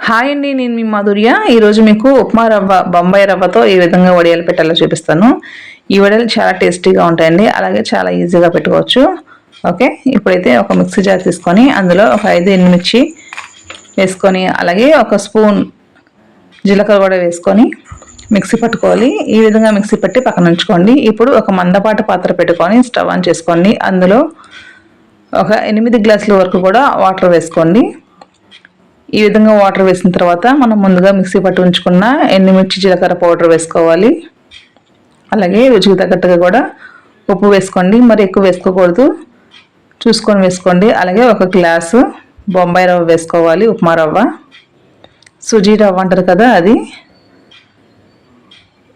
Hi అండి, నేను మీ మాధుర్య. ఈరోజు మీకు ఉప్మా రవ్వ, బొంబాయి రవ్వతో ఏ విధంగా వడియాలు పెట్టాలో చూపిస్తాను. ఈ వడియాలు చాలా టేస్టీగా ఉంటాయండి, అలాగే చాలా ఈజీగా పెట్టుకోవచ్చు. ఓకే, ఇప్పుడైతే ఒక మిక్సీ జార్ తీసుకొని అందులో ఒక 5 ఎండుమిర్చి వేసుకొని, అలాగే ఒక స్పూన్ జీలకర్ర కూడా వేసుకొని మిక్సీ పట్టుకోవాలి. ఈ విధంగా మిక్సీ పట్టి పక్కన ఉంచుకోండి. ఇప్పుడు ఒక మందపాటి పాత్ర పెట్టుకొని స్టవ్ ఆన్ చేసుకోండి. అందులో ఒక 8 గ్లాసుల వరకు కూడా వాటర్ వేసుకోండి. ఈ విధంగా వాటర్ వేసిన తర్వాత మనం ముందుగా మిక్సీ పట్టి ఉంచుకున్న ఎండుమిర్చి జీలకర్ర పౌడర్ వేసుకోవాలి. అలాగే రుచికి తగ్గట్టుగా కూడా ఉప్పు వేసుకోండి, మరి ఎక్కువ వేసుకోకూడదు, చూసుకొని వేసుకోండి. అలాగే ఒక గ్లాసు బొంబాయి రవ్వ వేసుకోవాలి, ఉప్మా రవ్వ, సుజీ రవ్వ అంటారు కదా అది.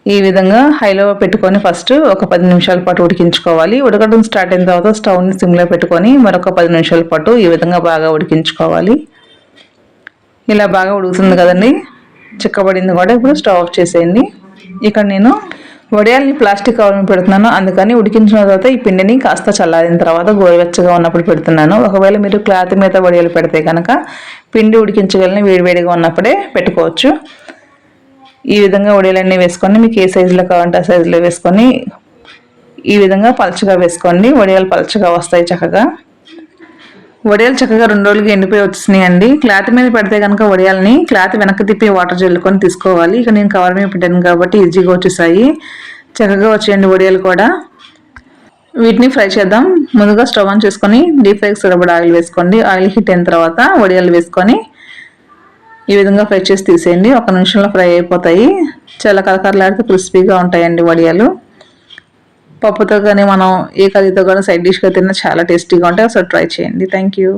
ఈ విధంగా హైలో పెట్టుకొని ఫస్ట్ ఒక 10 నిమిషాల పాటు ఉడికించుకోవాలి. ఉడకడం స్టార్ట్ అయిన తర్వాత స్టవ్ని సిమ్లో పెట్టుకొని మరొక 10 నిమిషాల పాటు ఈ విధంగా బాగా ఉడికించుకోవాలి. ఇలా బాగా ఉడుకుతుంది కదండి, చిక్కబడింది కూడా. ఇప్పుడు స్టవ్ ఆఫ్ చేసేయండి. ఇక్కడ నేను వడియాల్ని ప్లాస్టిక్ కవర్ పెడుతున్నాను, అందుకని ఉడికించిన తర్వాత ఈ పిండిని కాస్త చల్లారిన తర్వాత గోరువెచ్చగా ఉన్నప్పుడు పెడుతున్నాను. ఒకవేళ మీరు క్లాత్ మీద వడియాలు పెడితే కనుక పిండి ఉడికించగలని వేడివేడిగా ఉన్నప్పుడే పెట్టుకోవచ్చు. ఈ విధంగా వడియాలన్నీ వేసుకొని మీకు ఏ సైజులో కావాలంటే ఆ సైజులో వేసుకొని ఈ విధంగా పలచగా వేసుకోండి. వడియాలు పలచగా వస్తాయి చక్కగా. వడియాలు చక్కగా 2 రోజులకి ఎండిపోయి వచ్చేసినాయండి. క్లాత్ మీద పెడితే కనుక వడియాలని క్లాత్ వెనక్కి తిప్పి వాటర్ చల్లుకొని తీసుకోవాలి. ఇక నేను కవర్ మీద పెట్టాను కాబట్టి ఈజీగా వచ్చేసాయి, చక్కగా వచ్చేయండి వడియాలు కూడా. వీటిని ఫ్రై చేద్దాం. ముందుగా స్టవ్ ఆన్ చేసుకొని డీప్ ఫ్రైకి సరిపడా ఆయిల్ వేసుకోండి. ఆయిల్ హీట్ అయిన తర్వాత వడియాలు వేసుకొని ఈ విధంగా ఫ్రై చేసి తీసేయండి. 1 నిమిషంలో ఫ్రై అయిపోతాయి. చాలా కరకరలాడితే క్రిస్పీగా ఉంటాయండి వడియాలు. పప్పుతో కానీ మనం ఏ కర్రీతో కానీ సైడ్ డిష్గా తిన్నా చాలా టేస్టీగా ఉంటాయి. ఒకసారి ట్రై చేయండి. Thank you.